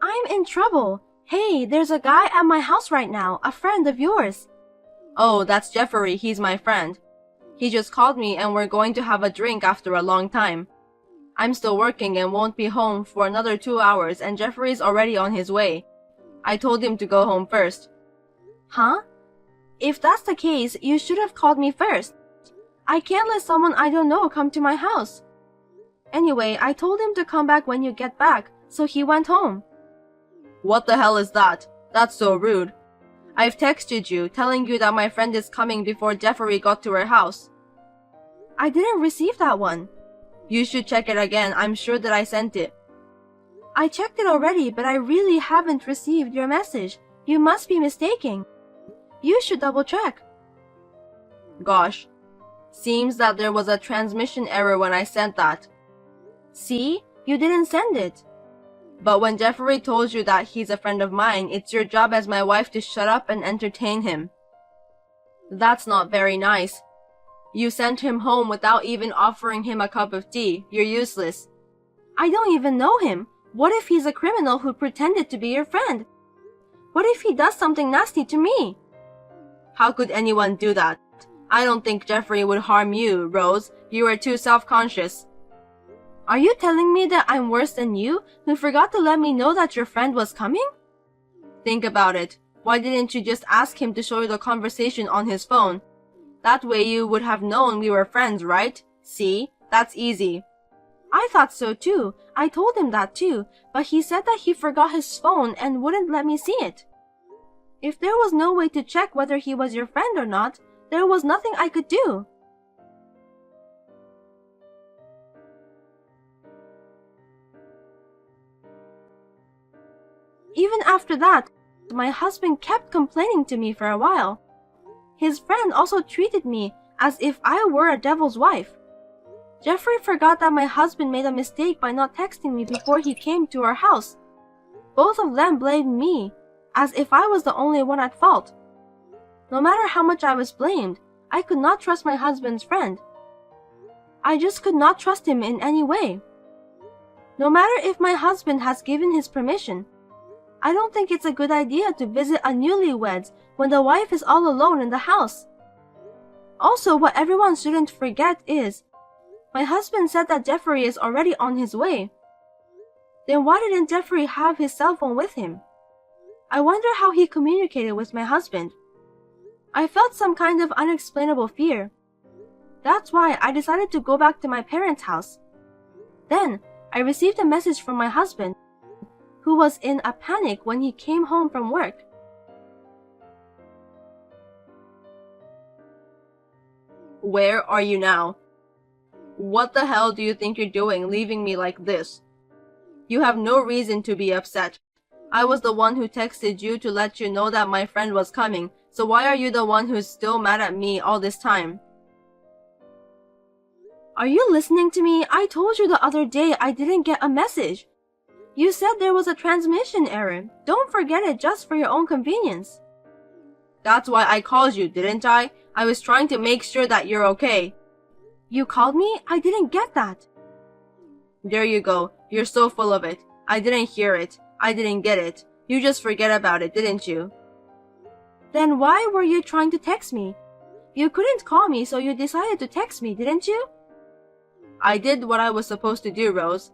I'm in trouble. Hey, there's a guy at my house right now, a friend of yours. Oh, that's Jeffrey, he's my friend. He just called me and we're going to have a drink after a long time. I'm still working and won't be home for another 2 hours and Jeffrey's already on his way. I told him to go home first. Huh? If that's the case, you should have called me first. I can't let someone I don't know come to my house. Anyway, I told him to come back when you get back, so he went home. What the hell is that? That's so rude. I've texted you, telling you that my friend is coming before Jeffrey got to her house. I didn't receive that one. You should check it again, I'm sure that I sent it. I checked it already, but I really haven't received your message. You must be mistaken. You should double check. Gosh. Seems that there was a transmission error when I sent that. See? You didn't send it. But when Jeffrey told you that he's a friend of mine, it's your job as my wife to shut up and entertain him. That's not very nice. You sent him home without even offering him a cup of tea. You're useless. I don't even know him. What if he's a criminal who pretended to be your friend? What if he does something nasty to me? How could anyone do that? I don't think Jeffrey would harm you, Rose. You are too self-conscious. Are you telling me that I'm worse than you, who forgot to let me know that your friend was coming? Think about it. Why didn't you just ask him to show you the conversation on his phone? That way you would have known we were friends, right? See? That's easy. I thought so too. I told him that too, but he said that he forgot his phone and wouldn't let me see it. If there was no way to check whether he was your friend or not, there was nothing I could do. Even after that, my husband kept complaining to me for a while. His friend also treated me as if I were a devil's wife. Jeffrey forgot that my husband made a mistake by not texting me before he came to our house. Both of them blamed me, as if I was the only one at fault. No matter how much I was blamed, I could not trust my husband's friend. I just could not trust him in any way. No matter if my husband has given his permission, I don't think it's a good idea to visit a newlyweds when the wife is all alone in the house. Also, what everyone shouldn't forget is, my husband said that Jeffrey is already on his way. Then why didn't Jeffrey have his cell phone with him? I wonder how he communicated with my husband. I felt some kind of unexplainable fear. That's why I decided to go back to my parents' house. Then, I received a message from my husband, who was in a panic when he came home from work. Where are you now? What the hell do you think you're doing leaving me like this? You have no reason to be upset. I was the one who texted you to let you know that my friend was coming, so why are you the one who's still mad at me all this time? Are you listening to me? I told you the other day I didn't get a message. You said there was a transmission error. Don't forget it just for your own convenience. That's why I called you, didn't I? I was trying to make sure that you're okay. You called me? I didn't get that. There you go. You're so full of it. I didn't hear it. I didn't get it. You just forget about it, didn't you? Then why were you trying to text me? You couldn't call me, so you decided to text me, didn't you? I did what I was supposed to do, Rose.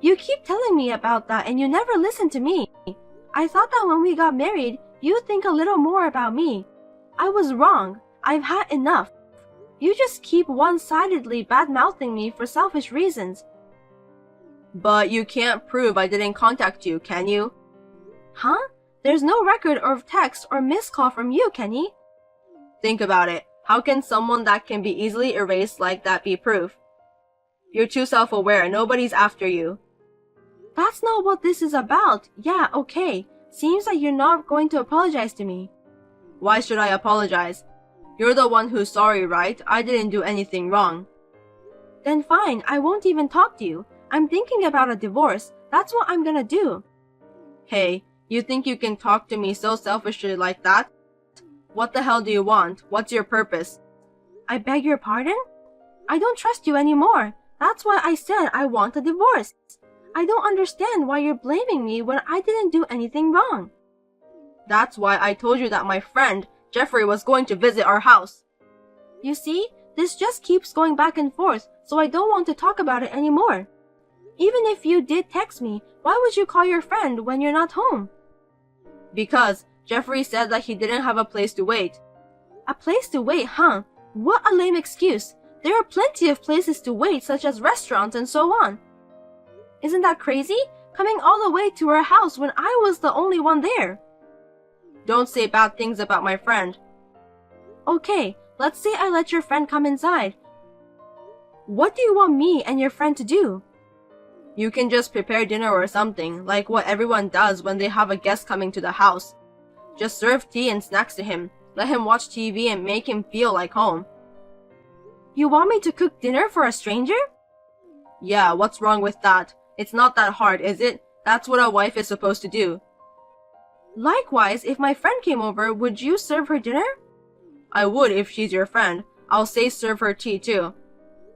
You keep telling me about that and you never listen to me. I thought that when we got married, you'd think a little more about me. I was wrong. I've had enough. You just keep one-sidedly bad-mouthing me for selfish reasons. But you can't prove I didn't contact you, can you? Huh? There's no record of text or missed call from you, Kenny. Think about it. How can someone that can be easily erased like that be proof? You're too self-aware. Nobody's after you. That's not what this is about. Yeah, okay. Seems like you're not going to apologize to me. Why should I apologize? You're the one who's sorry, right? I didn't do anything wrong. Then fine, I won't even talk to you. I'm thinking about a divorce. That's what I'm gonna do. Hey, you think you can talk to me so selfishly like that? What the hell do you want? What's your purpose? I beg your pardon? I don't trust you anymore. That's why I said I want a divorce. I don't understand why you're blaming me when I didn't do anything wrong. That's why I told you that my friend, Jeffrey, was going to visit our house. You see, this just keeps going back and forth, so I don't want to talk about it anymore. Even if you did text me, why would you call your friend when you're not home? Because Jeffrey said that he didn't have a place to wait. A place to wait, huh? What a lame excuse. There are plenty of places to wait, such as restaurants and so on. Isn't that crazy? Coming all the way to our house when I was the only one there. Don't say bad things about my friend. Okay, let's say I let your friend come inside. What do you want me and your friend to do? You can just prepare dinner or something, like what everyone does when they have a guest coming to the house. Just serve tea and snacks to him, let him watch TV and make him feel like home. You want me to cook dinner for a stranger? Yeah, what's wrong with that? It's not that hard, is it? That's what a wife is supposed to do. Likewise, if my friend came over, would you serve her dinner? I would if she's your friend. I'll say serve her tea too.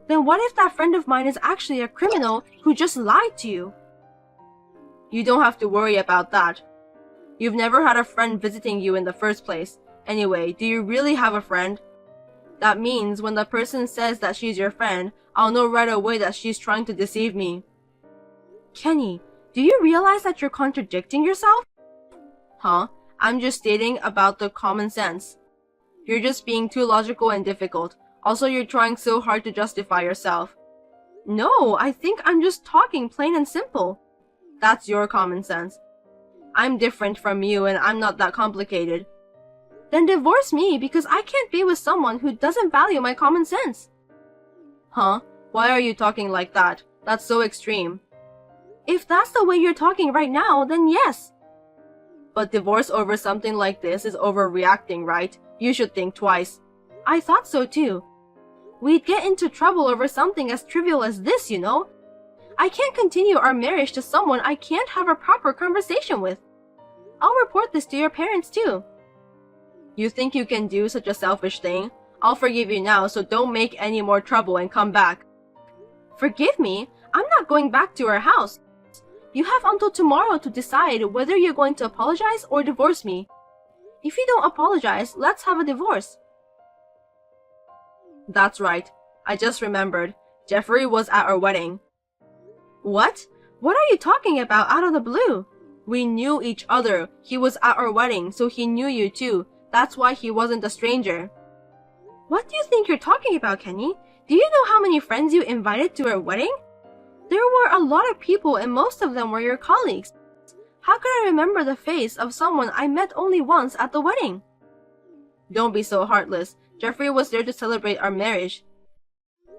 Then what if that friend of mine is actually a criminal who just lied to you? You don't have to worry about that. You've never had a friend visiting you in the first place. Anyway, do you really have a friend? That means when the person says that she's your friend, I'll know right away that she's trying to deceive me. Kenny, do you realize that you're contradicting yourself? Huh? I'm just stating about the common sense. You're just being too logical and difficult. Also, you're trying so hard to justify yourself. No, I think I'm just talking plain and simple. That's your common sense. I'm different from you and I'm not that complicated. Then divorce me because I can't be with someone who doesn't value my common sense. Huh? Why are you talking like that? That's so extreme. If that's the way you're talking right now, then yes. But divorce over something like this is overreacting, right? You should think twice. I thought so too. We'd get into trouble over something as trivial as this, you know? I can't continue our marriage to someone I can't have a proper conversation with. I'll report this to your parents too. You think you can do such a selfish thing? I'll forgive you now, so don't make any more trouble and come back. Forgive me? I'm not going back to our house. You have until tomorrow to decide whether you're going to apologize or divorce me. If you don't apologize, let's have a divorce. That's right. I just remembered. Jeffrey was at our wedding. What? What are you talking about out of the blue? We knew each other. He was at our wedding, so he knew you too. That's why he wasn't a stranger. What do you think you're talking about, Kenny? Do you know how many friends you invited to our wedding? There were a lot of people and most of them were your colleagues. How could I remember the face of someone I met only once at the wedding? Don't be so heartless. Jeffrey was there to celebrate our marriage.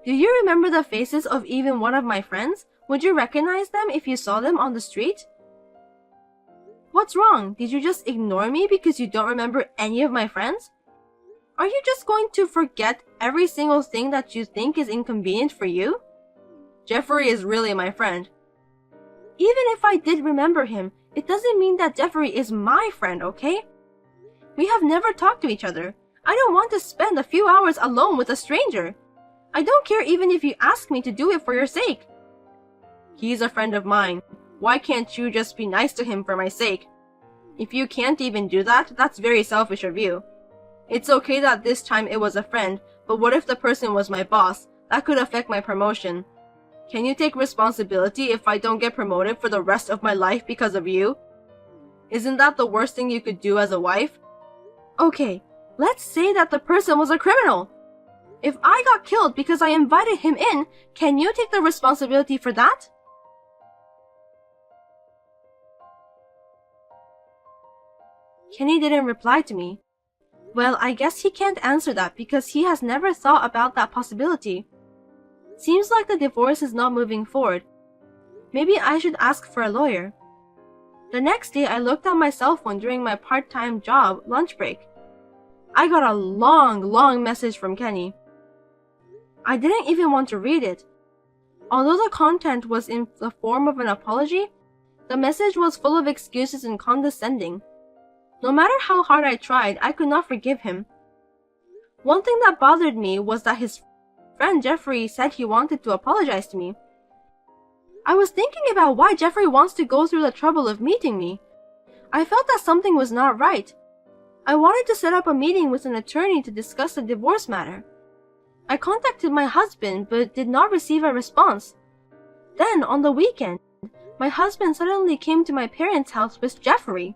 Do you remember the faces of even one of my friends? Would you recognize them if you saw them on the street? What's wrong? Did you just ignore me because you don't remember any of my friends? Are you just going to forget every single thing that you think is inconvenient for you? Jeffrey is really my friend. Even if I did remember him, it doesn't mean that Jeffrey is my friend, okay? We have never talked to each other. I don't want to spend a few hours alone with a stranger. I don't care even if you ask me to do it for your sake. He's a friend of mine. Why can't you just be nice to him for my sake? If you can't even do that, that's very selfish of you. It's okay that this time it was a friend, but what if the person was my boss? That could affect my promotion. Can you take responsibility if I don't get promoted for the rest of my life because of you? Isn't that the worst thing you could do as a wife? Okay, let's say that the person was a criminal. If I got killed because I invited him in, can you take the responsibility for that? Kenny didn't reply to me. Well, I guess he can't answer that because he has never thought about that possibility. Seems like the divorce is not moving forward. Maybe I should ask for a lawyer. The next day, I looked at my cell phone during my part-time job lunch break. I got a long message from Kenny. I didn't even want to read it. Although the content was in the form of an apology, the message was full of excuses and condescending. No matter how hard I tried, I could not forgive him. One thing that bothered me was that his friend Jeffrey said he wanted to apologize to me. I was thinking about why Jeffrey wants to go through the trouble of meeting me. I felt that something was not right. I wanted to set up a meeting with an attorney to discuss the divorce matter. I contacted my husband but did not receive a response. Then, on the weekend, my husband suddenly came to my parents' house with Jeffrey.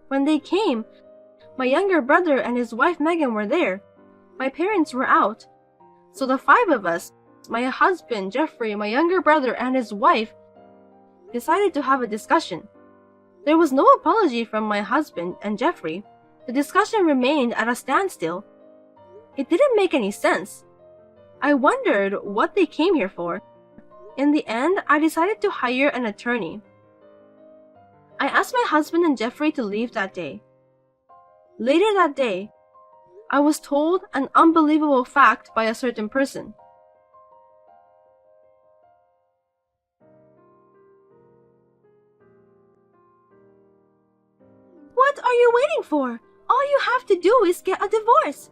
When they came, my younger brother and his wife Megan were there. My parents were out. So the five of us, my husband, Jeffrey, my younger brother, and his wife, decided to have a discussion. There was no apology from my husband and Jeffrey. The discussion remained at a standstill. It didn't make any sense. I wondered what they came here for. In the end, I decided to hire an attorney. I asked my husband and Jeffrey to leave that day. Later that day, I was told an unbelievable fact by a certain person. What are you waiting for? All you have to do is get a divorce.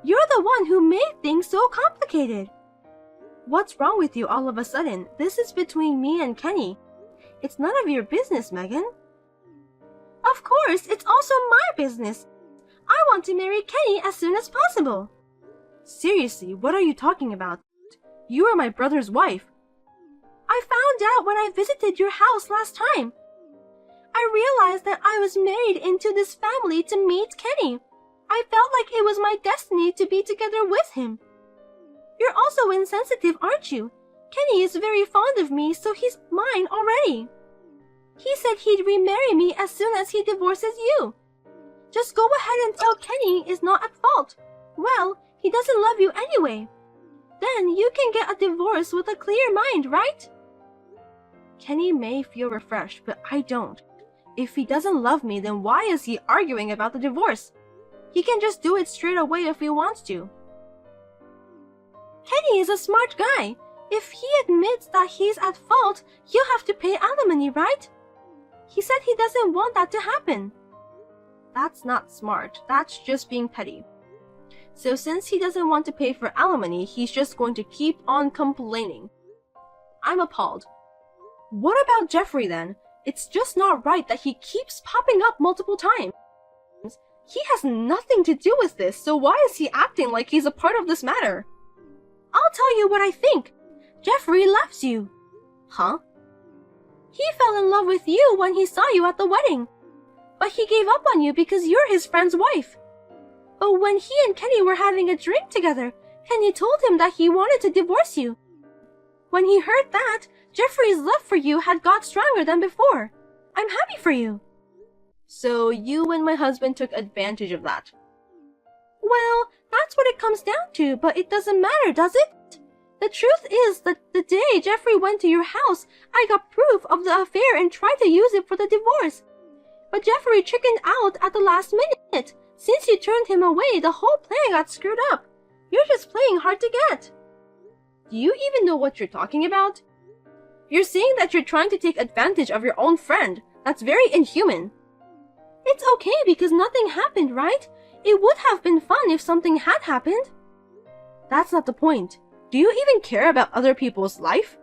You're the one who made things so complicated. What's wrong with you all of a sudden? This is between me and Kenny. It's none of your business, Megan. Of course, it's also my business. I want to marry Kenny as soon as possible. Seriously, what are you talking about? You are my brother's wife. I found out when I visited your house last time. I realized that I was married into this family to meet Kenny. I felt like it was my destiny to be together with him. You're also insensitive, aren't you? Kenny is very fond of me, so he's mine already. He said he'd remarry me as soon as he divorces you. Just go ahead and tell Kenny is not at fault. Well, he doesn't love you anyway. Then you can get a divorce with a clear mind, right? Kenny may feel refreshed, but I don't. If he doesn't love me, then why is he arguing about the divorce? He can just do it straight away if he wants to. Kenny is a smart guy. If he admits that he's at fault, you have to pay alimony, right? He said he doesn't want that to happen. That's not smart. That's just being petty. So since he doesn't want to pay for alimony, he's just going to keep on complaining. I'm appalled. What about Jeffrey then? It's just not right that he keeps popping up multiple times. He has nothing to do with this, so why is he acting like he's a part of this matter? I'll tell you what I think. Jeffrey loves you. Huh? He fell in love with you when he saw you at the wedding. But he gave up on you because you're his friend's wife. But when he and Kenny were having a drink together, Kenny told him that he wanted to divorce you. When he heard that, Jeffrey's love for you had got stronger than before. I'm happy for you. So you and my husband took advantage of that. Well, that's what it comes down to, but it doesn't matter, does it? The truth is that the day Jeffrey went to your house, I got proof of the affair and tried to use it for the divorce. But Jeffrey chickened out at the last minute. Since you turned him away, the whole plan got screwed up. You're just playing hard to get. Do you even know what you're talking about? You're saying that you're trying to take advantage of your own friend. That's very inhuman. It's okay because nothing happened, right? It would have been fun if something had happened. That's not the point. Do you even care about other people's life?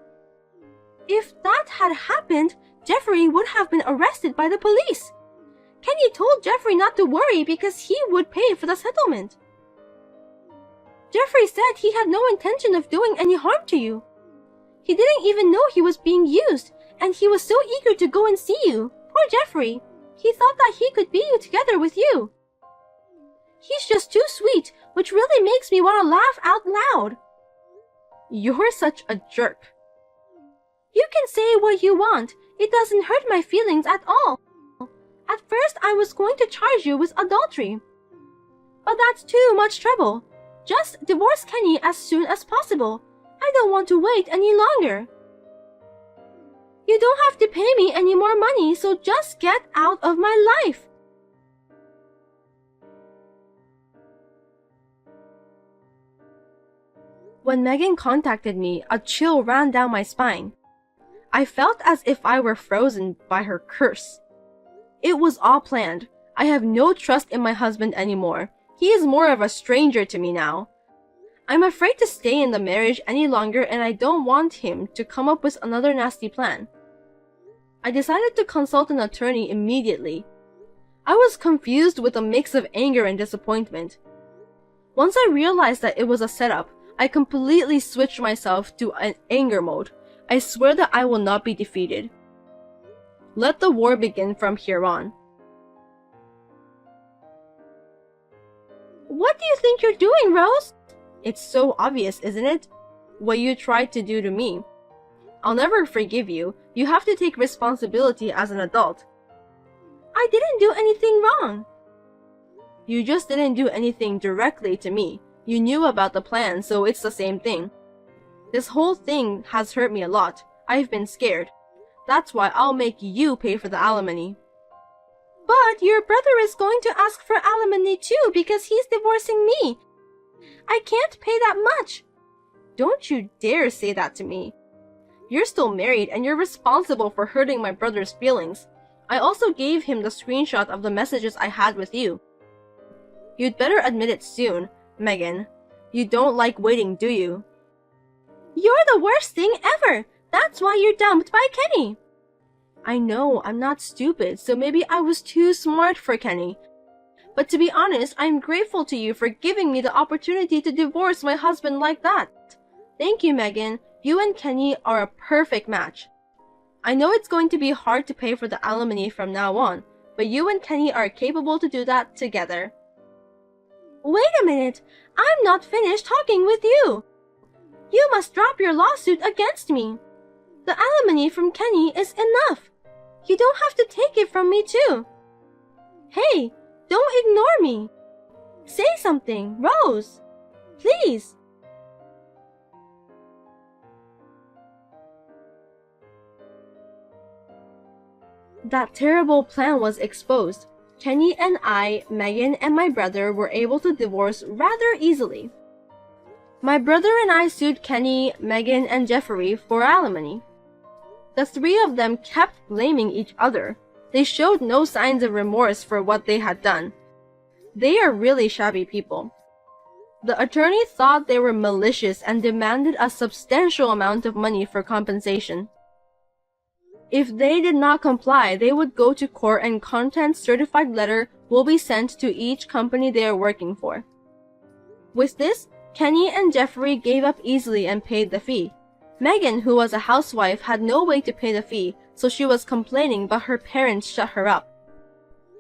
If that had happened, Jeffrey would have been arrested by the police. Kenny told Jeffrey not to worry because he would pay for the settlement. Jeffrey said he had no intention of doing any harm to you. He didn't even know he was being used, and he was so eager to go and see you. Poor Jeffrey. He thought that he could be together with you. He's just too sweet, which really makes me want to laugh out loud. You're such a jerk. You can say what you want. It doesn't hurt my feelings at all. At first, I was going to charge you with adultery. But that's too much trouble. Just divorce Kenny as soon as possible. I don't want to wait any longer. You don't have to pay me any more money, so just get out of my life. When Megan contacted me, a chill ran down my spine. I felt as if I were frozen by her curse. It was all planned. I have no trust in my husband anymore. He is more of a stranger to me now. I'm afraid to stay in the marriage any longer and I don't want him to come up with another nasty plan. I decided to consult an attorney immediately. I was confused with a mix of anger and disappointment. Once I realized that it was a setup, I completely switched myself to an anger mode. I swear that I will not be defeated. Let the war begin from here on. What do you think you're doing, Rose? It's so obvious, isn't it? What you tried to do to me. I'll never forgive you. You have to take responsibility as an adult. I didn't do anything wrong. You just didn't do anything directly to me. You knew about the plan, so it's the same thing. This whole thing has hurt me a lot. I've been scared. That's why I'll make you pay for the alimony. But your brother is going to ask for alimony too because he's divorcing me. I can't pay that much. Don't you dare say that to me. You're still married and you're responsible for hurting my brother's feelings. I also gave him the screenshot of the messages I had with you. You'd better admit it soon, Megan. You don't like waiting, do you? You're the worst thing ever. That's why you're dumped by Kenny. I know, I'm not stupid, so maybe I was too smart for Kenny. But to be honest, I'm grateful to you for giving me the opportunity to divorce my husband like that. Thank you, Megan. You and Kenny are a perfect match. I know it's going to be hard to pay for the alimony from now on, but you and Kenny are capable to do that together. Wait a minute. I'm not finished talking with you. You must drop your lawsuit against me. The alimony from Kenny is enough. You don't have to take it from me too. Hey, don't ignore me. Say something, Rose. Please. That terrible plan was exposed. Kenny and I, Megan and my brother were able to divorce rather easily. My brother and I sued Kenny, Megan, and Jeffrey for alimony. The three of them kept blaming each other. They showed no signs of remorse for what they had done. They are really shabby people. The attorney thought they were malicious and demanded a substantial amount of money for compensation. If they did not comply, they would go to court and contents certified letter will be sent to each company they are working for. With this, Kenny and Jeffrey gave up easily and paid the fee. Megan, who was a housewife, had no way to pay the fee, so she was complaining, but her parents shut her up.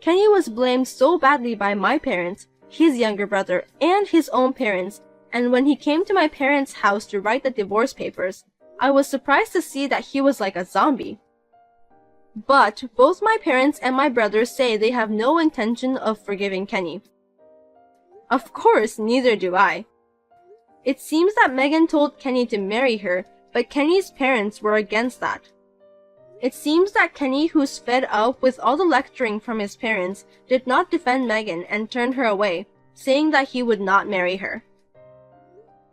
Kenny was blamed so badly by my parents, his younger brother, and his own parents, and when he came to my parents' house to write the divorce papers, I was surprised to see that he was like a zombie. But both my parents and my brother say they have no intention of forgiving Kenny. Of course, neither do I. It seems that Megan told Kenny to marry her, but Kenny's parents were against that. It seems that Kenny, who's fed up with all the lecturing from his parents, did not defend Megan and turned her away, saying that he would not marry her.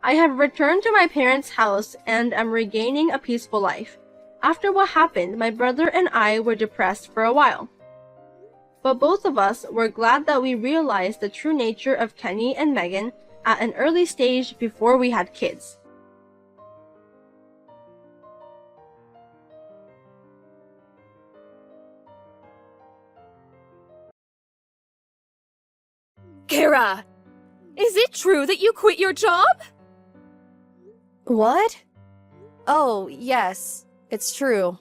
I have returned to my parents' house and am regaining a peaceful life. After what happened, my brother and I were depressed for a while. But both of us were glad that we realized the true nature of Kenny and Megan at an early stage before we had kids. Kara, is it true that you quit your job? What? Oh, yes, it's true.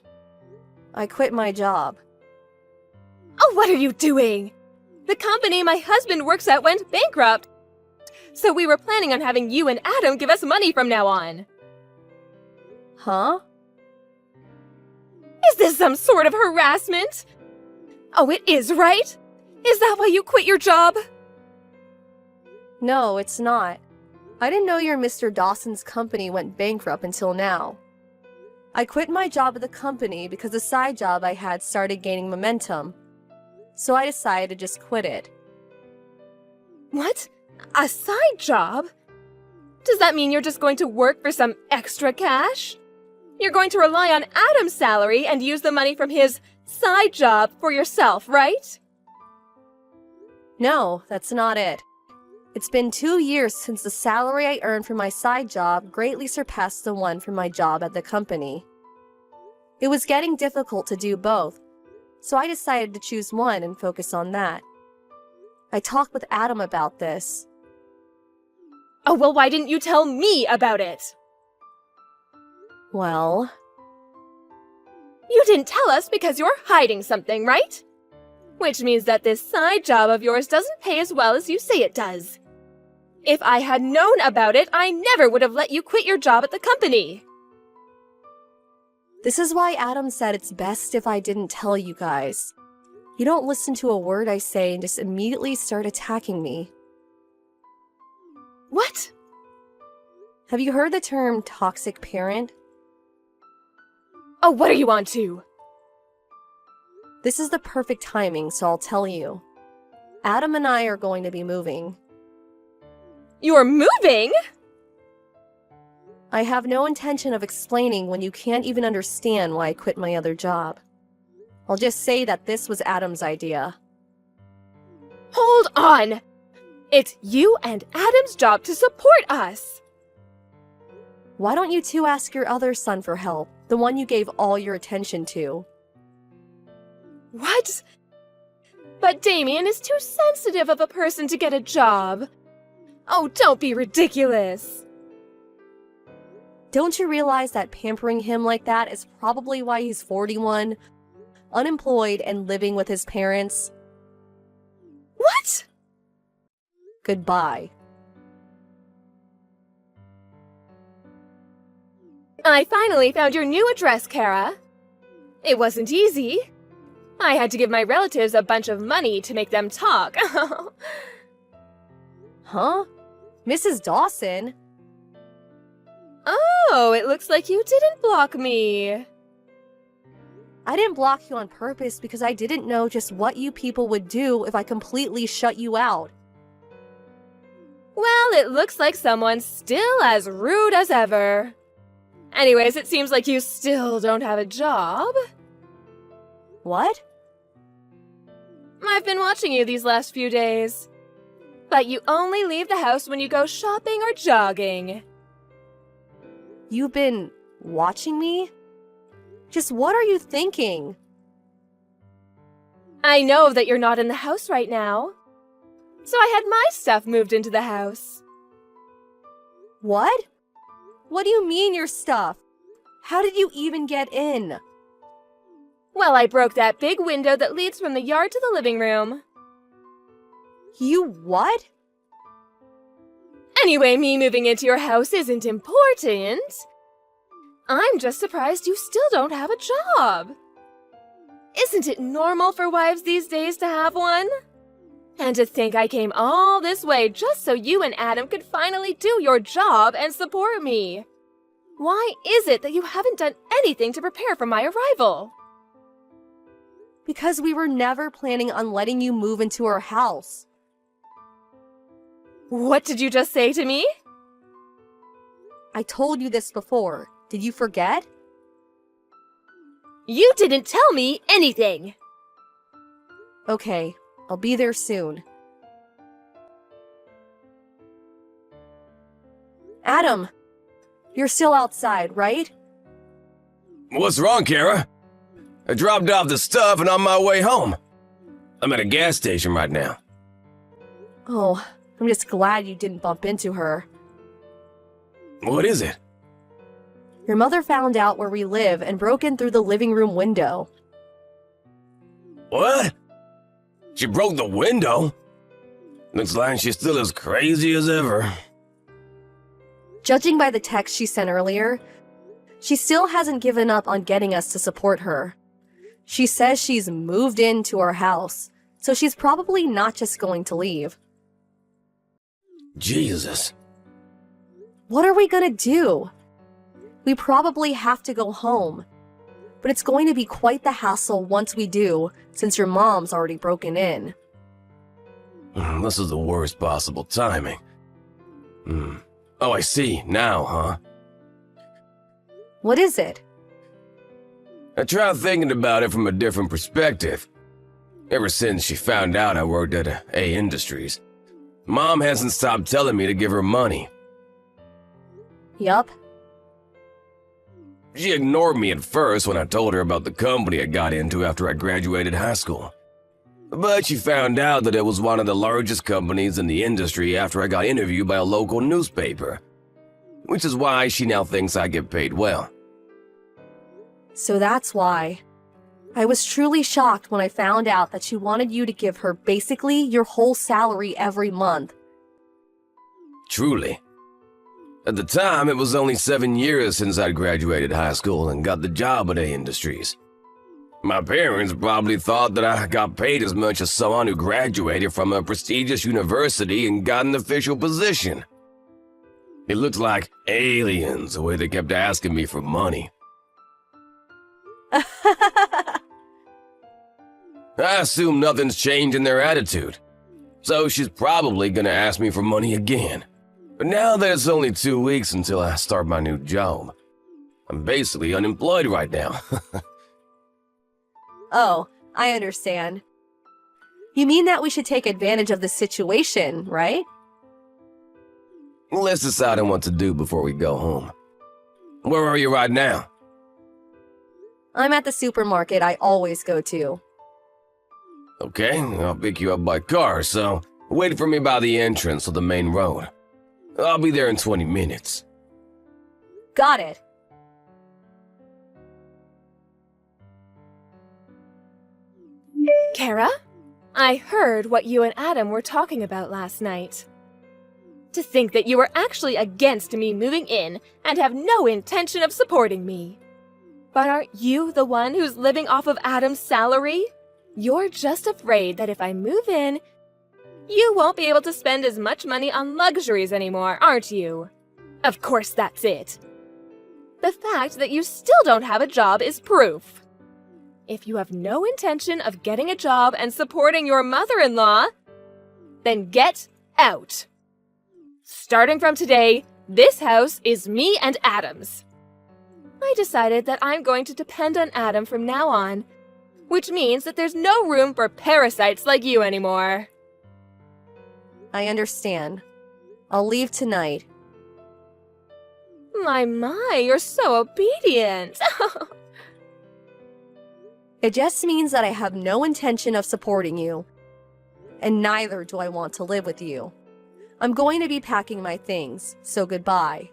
I quit my job. Oh, what are you doing? The company my husband works at went bankrupt. So we were planning on having you and Adam give us money from now on. Huh? Is this some sort of harassment? Oh, it is, right? Is that why you quit your job? No, it's not. I didn't know your Mr. Dawson's company went bankrupt until now. I quit my job at the company because the side job I had started gaining momentum. So I decided to just quit it. What? A side job? Does that mean you're just going to work for some extra cash? You're going to rely on Adam's salary and use the money from his side job for yourself, right? No, that's not it. It's been 2 years since the salary I earned from my side job greatly surpassed the one from my job at the company. It was getting difficult to do both, so I decided to choose one and focus on that. I talked with Adam about this. Oh, well, why didn't you tell me about it? Well, You didn't tell us because you're hiding something, right? Which means that this side job of yours doesn't pay as well as you say it does. If I had known about it, I never would have let you quit your job at the company. this is why Adam said it's best if I didn't tell you guys. You don't listen to a word I say and just immediately start attacking me. What? Have you heard the term toxic parent? Oh, what are you on to? This is the perfect timing, so I'll tell you. Adam and I are going to be moving. You're moving? I have no intention of explaining when you can't even understand why I quit my other job. I'll just say that this was Adam's idea. Hold on! It's you and Adam's job to support us! Why don't you two ask your other son for help, the one you gave all your attention to? What? But Damien is too sensitive of a person to get a job. Oh, don't be ridiculous. Don't you realize that pampering him like that is probably why he's 41, unemployed, and living with his parents? What? Goodbye. I finally found your new address, Kara. It wasn't easy. I had to give my relatives a bunch of money to make them talk. Huh? Mrs. Dawson? Oh, it looks like you didn't block me. I didn't block you on purpose because I didn't know just what you people would do if I completely shut you out. Well, it looks like someone's still as rude as ever. Anyways, it seems like you still don't have a job. What? I've been watching you these last few days. But you only leave the house when you go shopping or jogging. You've been watching me? Just what are you thinking? I know that you're not in the house right now. So I had my stuff moved into the house. What? What do you mean your stuff? How did you even get in? Well, I broke that big window that leads from the yard to the living room. You what? Anyway, me moving into your house isn't important. I'm just surprised you still don't have a job. Isn't it normal for wives these days to have one? And to think I came all this way just so you and Adam could finally do your job and support me. Why is it that you haven't done anything to prepare for my arrival? Because we were never planning on letting you move into our house. What did you just say to me? I told you this before. Did you forget? You didn't tell me anything. Okay, I'll be there soon. Adam, you're still outside, right? What's wrong, Kara? I dropped off the stuff and on my way home. I'm at a gas station right now. Oh, I'm just glad you didn't bump into her. What is it? Your mother found out where we live and broke in through the living room window. What? She broke the window? Looks like she's still as crazy as ever. Judging by the text she sent earlier, she still hasn't given up on getting us to support her. She says she's moved into our house, so she's probably not just going to leave. Jesus. What are we gonna do? We probably have to go home. But it's going to be quite the hassle once we do, since your mom's already broken in. This is the worst possible timing. Oh, I see. Now, huh? What is it? I tried thinking about it from a different perspective. Ever since she found out I worked at A Industries, Mom hasn't stopped telling me to give her money. Yup. She ignored me at first when I told her about the company I got into after I graduated high school. But she found out that it was one of the largest companies in the industry after I got interviewed by a local newspaper. Which is why she now thinks I get paid well. So that's why. I was truly shocked when I found out that she wanted you to give her basically your whole salary every month. Truly. At the time, it was only 7 years since I'd graduated high school and got the job at A Industries. My parents probably thought that I got paid as much as someone who graduated from a prestigious university and got an official position. It looked like aliens the way they kept asking me for money. I assume nothing's changed in their attitude, so she's probably gonna ask me for money again. But now that it's only 2 weeks until I start my new job, I'm basically unemployed right now. Oh, I understand. You mean that we should take advantage of the situation, right? Let's decide on what to do before we go home. Where are you right now? I'm at the supermarket I always go to. Okay, I'll pick you up by car, so wait for me by the entrance of the main road. I'll be there in 20 minutes. Got it. Kara, I heard what you and Adam were talking about last night. To think that you were actually against me moving in and have no intention of supporting me. But aren't you the one who's living off of Adam's salary? You're just afraid that if I move in, you won't be able to spend as much money on luxuries anymore, aren't you? Of course that's it. The fact that you still don't have a job is proof. If you have no intention of getting a job and supporting your mother-in-law, then get out. Starting from today, this house is me and Adam's. I decided that I'm going to depend on Adam from now on, which means that there's no room for parasites like you anymore. I understand. I'll leave tonight. My, you're so obedient. It just means that I have no intention of supporting you. And neither do I want to live with you. I'm going to be packing my things, so goodbye.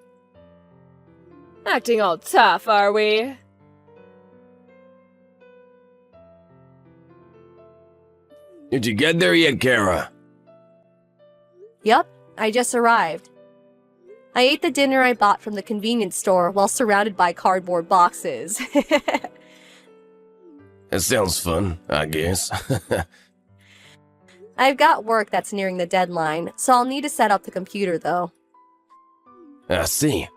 Acting all tough, are we? Did you get there yet, Kara? Yup, I just arrived. I ate the dinner I bought from the convenience store while surrounded by cardboard boxes. That sounds fun, I guess. I've got work that's nearing the deadline, so I'll need to set up the computer though. I see.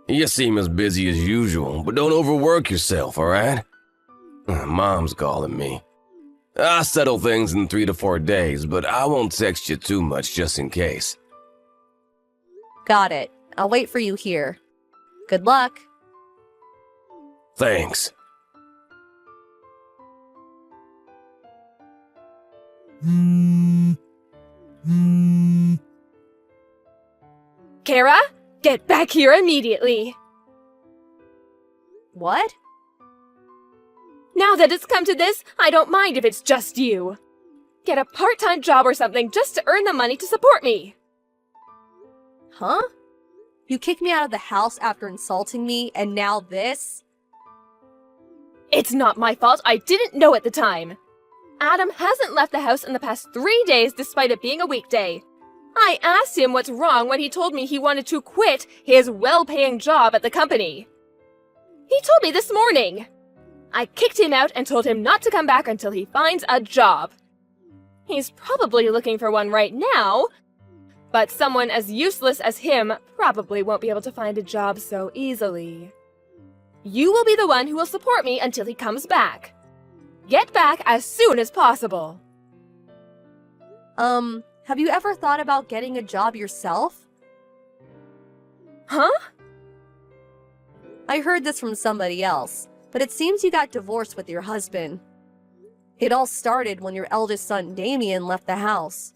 You seem as busy as usual, but don't overwork yourself, alright? Mom's calling me. I'll settle things in 3 to 4 days, but I won't text you too much just in case. Got it. I'll wait for you here. Good luck. Thanks. Kara, get back here immediately. What? Now that it's come to this, I don't mind if it's just you. Get a part-time job or something just to earn the money to support me. Huh? You kicked me out of the house after insulting me, and now this? It's not my fault. I didn't know at the time. Adam hasn't left the house in the past 3 days despite it being a weekday. I asked him what's wrong when he told me he wanted to quit his well-paying job at the company. He told me this morning. I kicked him out and told him not to come back until he finds a job. He's probably looking for one right now, but someone as useless as him probably won't be able to find a job so easily. You will be the one who will support me until he comes back. Get back as soon as possible. Have you ever thought about getting a job yourself? Huh? I heard this from somebody else, but it seems you got divorced with your husband. It all started when your eldest son Damien left the house.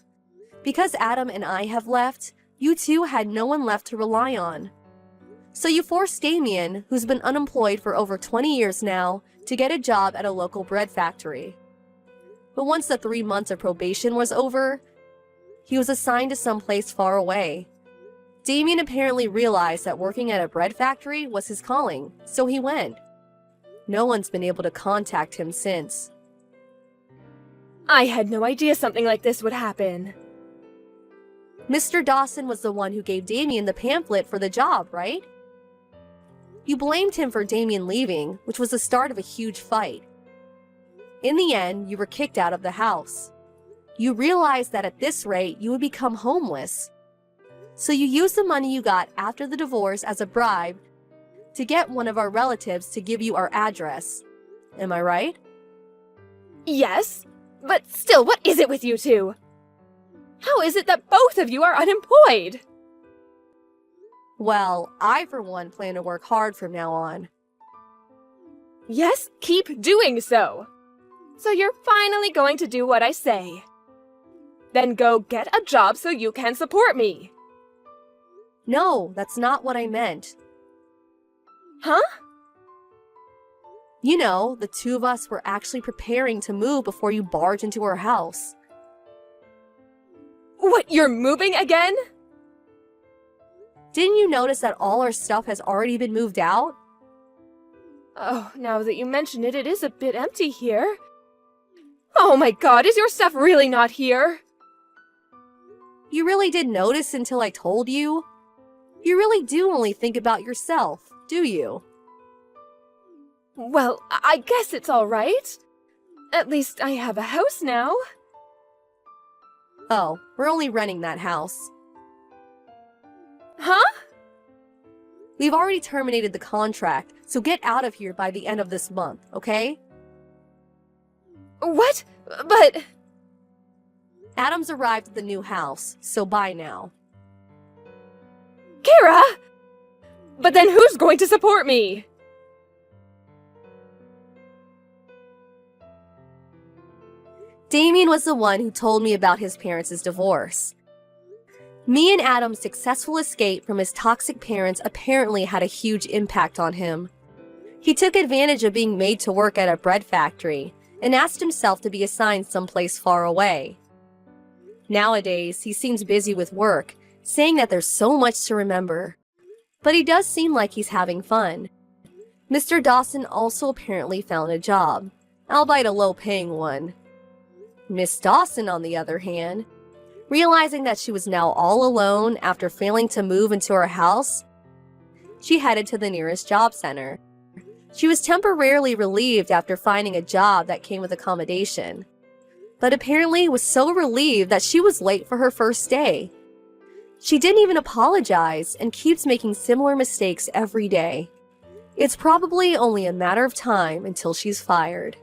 Because Adam and I have left, you two had no one left to rely on. So you forced Damien, who's been unemployed for over 20 years now, to get a job at a local bread factory. But once the 3 months of probation was over, he was assigned to someplace far away. Damien apparently realized that working at a bread factory was his calling, so he went. No one's been able to contact him since. I had no idea something like this would happen. Mr. Dawson was the one who gave Damien the pamphlet for the job, right? You blamed him for Damien leaving, which was the start of a huge fight. In the end, you were kicked out of the house. You realized that at this rate, you would become homeless. So you used the money you got after the divorce as a bribe to get one of our relatives to give you our address. Am I right? Yes, but still, what is it with you two? How is it that both of you are unemployed? Well, I for one plan to work hard from now on. Yes, keep doing so. So you're finally going to do what I say. Then go get a job so you can support me. No, that's not what I meant. Huh? You know, the two of us were actually preparing to move before you barged into our house. What, you're moving again? Didn't you notice that all our stuff has already been moved out? Oh, now that you mention it, it is a bit empty here. Oh my god, is your stuff really not here? You really did notice until I told you? You really do only think about yourself, do you? Well, I guess it's all right. At least I have a house now. Oh, we're only renting that house. Huh? We've already terminated the contract, so get out of here by the end of this month, okay? What? But... Adam's arrived at the new house, so bye now. Kara! But then who's going to support me? Damien was the one who told me about his parents' divorce. Me and Adam's successful escape from his toxic parents apparently had a huge impact on him. He took advantage of being made to work at a bread factory and asked himself to be assigned someplace far away. Nowadays, he seems busy with work, saying that there's so much to remember. But he does seem like he's having fun. Mr. Dawson also apparently found a job, albeit a low-paying one. Miss Dawson, on the other hand, realizing that she was now all alone after failing to move into her house, she headed to the nearest job center. She was temporarily relieved after finding a job that came with accommodation, but apparently was so relieved that she was late for her first day. She didn't even apologize and keeps making similar mistakes every day. It's probably only a matter of time until she's fired.